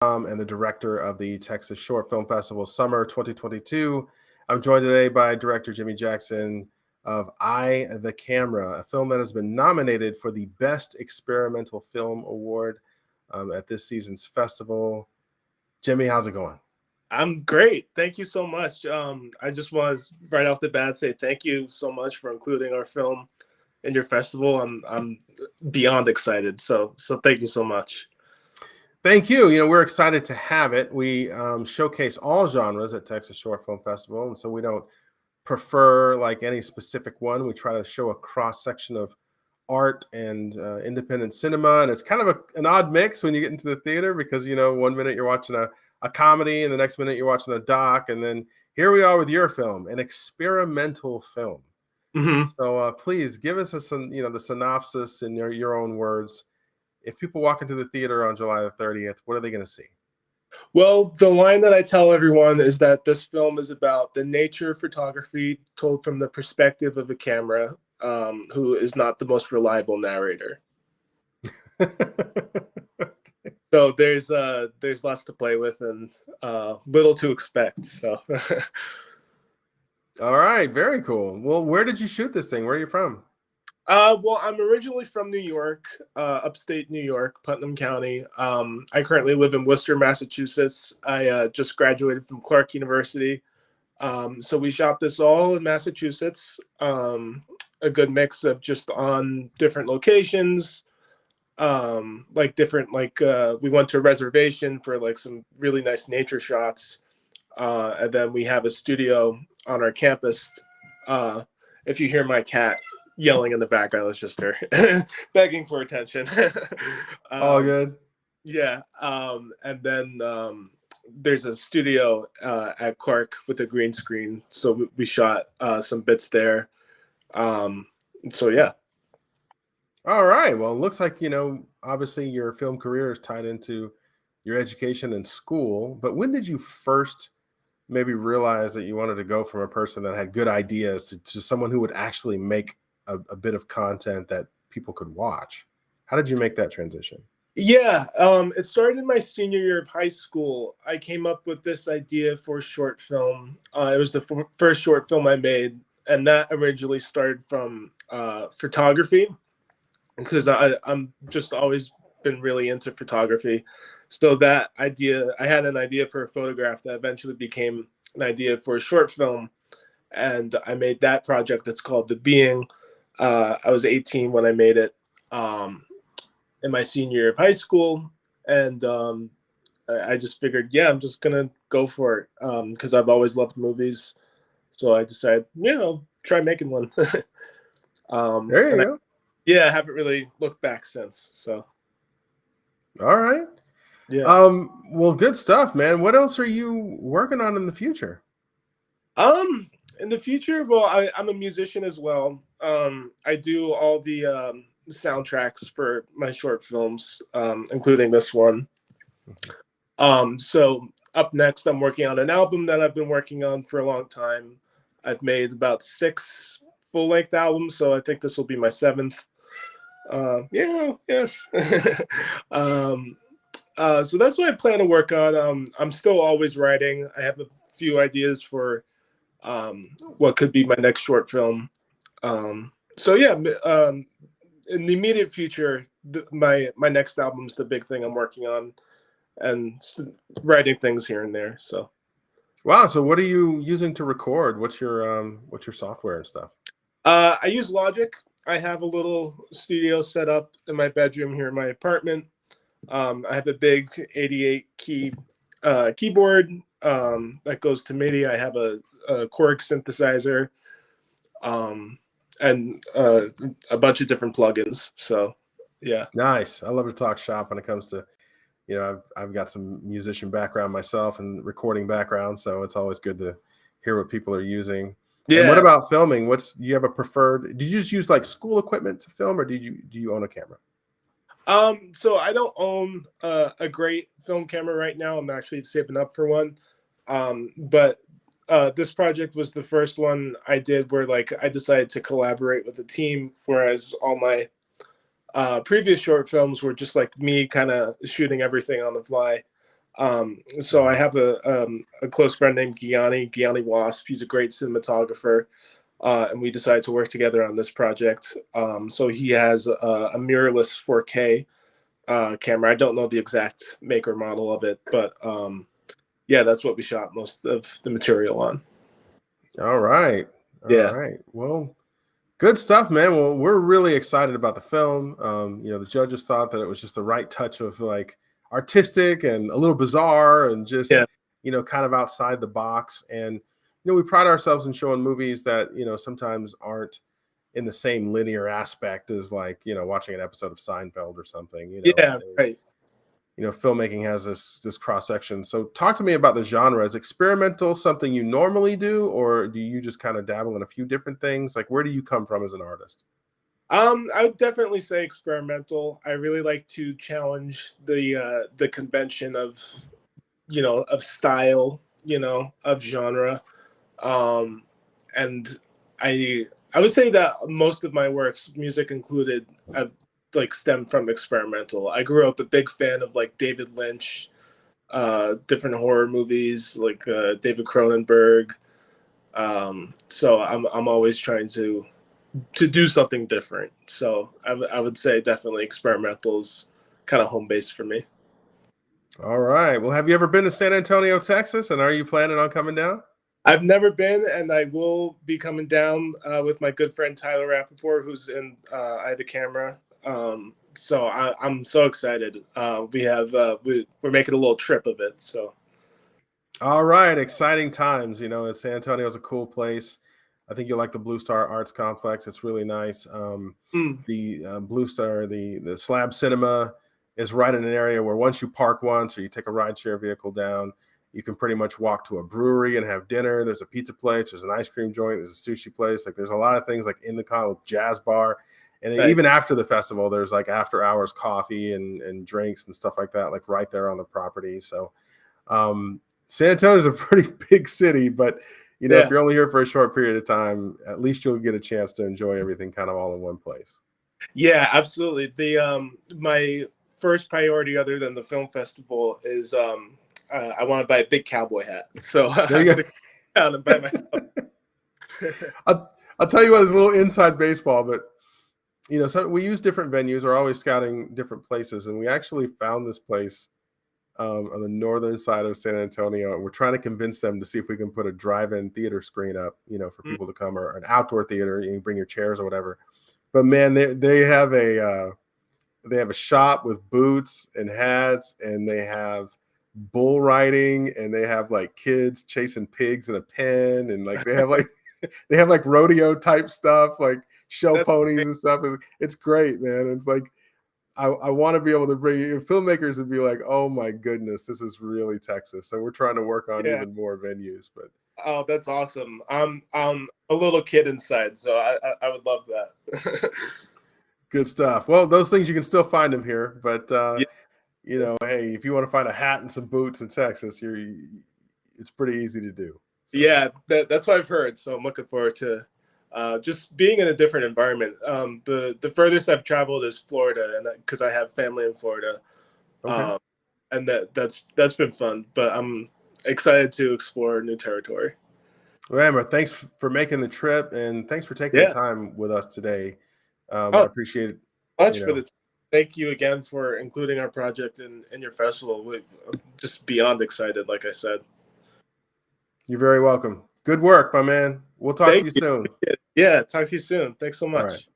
And the director of the Texas Short Film Festival Summer 2022. I'm joined today by director Jimmy Jackson of Eye the Camera, a film that has been nominated for the Best Experimental Film Award at this season's festival. Jimmy, how's it going? I'm great. Thank you so much. I just want to right off the bat say thank you so much for including our film in your festival. I'm beyond excited. So thank you so much. Thank you. We're excited to have it. We showcase all genres at Texas Short Film Festival, and so we don't prefer like any specific one. We try to show a cross section of art and independent cinema, and it's kind of an odd mix when you get into the theater because 1 minute you're watching a comedy, and the next minute you're watching a doc, and then here we are with your film, an experimental film. Mm-hmm. So please give us the synopsis in your own words. If people walk into the theater on July the 30th, what are they going to see? Well, the line that I tell everyone is that this film is about the nature of photography told from the perspective of a camera who is not the most reliable narrator. So there's lots to play with and little to expect. So. All right, very cool. Well, where did you shoot this thing? Where are you from? Well, I'm originally from New York, upstate New York, Putnam County. I currently live in Worcester, Massachusetts. I just graduated from Clark University. So we shot this all in Massachusetts. A good mix of just on different locations, we went to a reservation for like some really nice nature shots. And then we have a studio on our campus. If you hear my cat yelling in the background, it's just her begging for attention. All good. Yeah. And then there's a studio at Clark with a green screen. So we shot some bits there. So yeah. All right. Well, it looks like, obviously your film career is tied into your education and school. But when did you first maybe realize that you wanted to go from a person that had good ideas to someone who would actually make a bit of content that people could watch? How did you make that transition? Yeah, it started in my senior year of high school. I came up with this idea for a short film. It was the first short film I made, and that originally started from photography because I'm just always been really into photography. So that idea, I had an idea for a photograph that eventually became an idea for a short film, and I made that project that's called The Being. I was 18 when I made it in my senior year of high school, and I just figured, yeah, I'm just gonna go for it because I've always loved movies. So I decided, yeah, I'll try making one. There you go. I haven't really looked back since. So. All right. Yeah. Well, good stuff, man. What else are you working on in the future? In the future, well, I'm a musician as well. I do all the soundtracks for my short films, including this one. So up next, I'm working on an album that I've been working on for a long time. I've made about 6 full-length albums, so I think this will be my 7th. Yes. So that's what I plan to work on. I'm still always writing. I have a few ideas for what could be my next short film. So yeah, in the immediate future, my next album's the big thing I'm working on, and writing things here and there. So. Wow. So what are you using to record? What's your software and stuff? I use Logic. I have a little studio set up in my bedroom here in my apartment. I have a big 88 key keyboard that goes to MIDI. I have a Korg synthesizer, and a bunch of different plugins. So, yeah. Nice. I love to talk shop when it comes to, I've got some musician background myself and recording background, so it's always good to hear what people are using. Yeah. And what about filming? Do you have a preferred? Did you just use like school equipment to film, or do you own a camera? So I don't own a great film camera right now. I'm actually saving up for one. But this project was the first one I did where like I decided to collaborate with a team, whereas all my previous short films were just like me kind of shooting everything on the fly. So I have a close friend named Gianni Wasp. He's a great cinematographer, and we decided to work together on this project. So he has a mirrorless 4K camera. I don't know the exact make or model of it, but yeah, that's what we shot most of the material on. All right. All Yeah, right. Well, good stuff, man. Well, we're really excited about the film. The judges thought that it was just the right touch of like artistic and a little bizarre and just, yeah, kind of outside the box. And, we pride ourselves in showing movies that, sometimes aren't in the same linear aspect as like, watching an episode of Seinfeld or something. yeah, There's, right. filmmaking has this cross section. So talk to me about the genre. Is experimental something you normally do, or do you just kind of dabble in a few different things? Like, where do you come from as an artist? I would definitely say experimental. I really like to challenge the convention of of style, of genre. Um, and I would say that most of my works, music included, have like stemmed from experimental. I grew up a big fan of like David Lynch, different horror movies like David Cronenberg. So I'm always trying to do something different. So I would say definitely experimentals kind of home base for me. All right. Well, have you ever been to San Antonio, Texas? And are you planning on coming down? I've never been, and I will be coming down with my good friend Tyler Rappaport, who's in Eye the Camera. So I'm so excited. We're making a little trip of it. So All right. Exciting times. San Antonio is a cool place. I think you'll like the Blue Star Arts Complex. It's really nice. mm, The Blue Star, the Slab Cinema is right in an area where once you park once or you take a rideshare vehicle down, you can pretty much walk to a brewery and have dinner. There's a pizza place, there's an ice cream joint, there's a sushi place. Like there's a lot of things like in the con with jazz bar. And then right. even after the festival, there's like after hours coffee and drinks and stuff like that, like right there on the property. So um, San Antonio is a pretty big city, but if Yeah, you're only here for a short period of time, at least you'll get a chance to enjoy everything kind of all in one place. yeah, absolutely. The My first priority, other than the film festival, is I want to buy a big cowboy hat. So There I'm you gonna come down and buy myself. go. I'll tell you what, there's a little inside baseball, but so we use different venues. We're always scouting different places, and we actually found this place on the northern side of San Antonio, and we're trying to convince them to see if we can put a drive-in theater screen up, for Mm, people to come, or an outdoor theater. You can bring your chairs or whatever. But man, they have a shop with boots and hats, and they have bull riding, and they have like kids chasing pigs in a pen, and like they have like rodeo type stuff, like show that's ponies great. and stuff. It's great, man. It's like I want to be able to bring filmmakers and be like, oh my goodness, this is really Texas. So we're trying to work on Yeah. even more venues, but Oh, that's awesome. I'm a little kid inside, so I would love that. good stuff. Well, those things you can still find them here, but Yeah, hey, if you want to find a hat and some boots in Texas, it's pretty easy to do. So yeah, that's what I've heard. So I'm looking forward to just being in a different environment. The furthest I've traveled is Florida, and because I have family in Florida, okay. um, and that's been fun. But I'm excited to explore new territory. Well, Amber, thanks for making the trip, and thanks for taking the Yeah. time with us today. I Oh, appreciate it. much You for know, the. Thank you again for including our project in your festival. I'm just beyond excited, like I said. you're very welcome. Good work, my man. We'll talk to Thank you you. soon. Yeah, talk to you soon. Thanks so All right. much.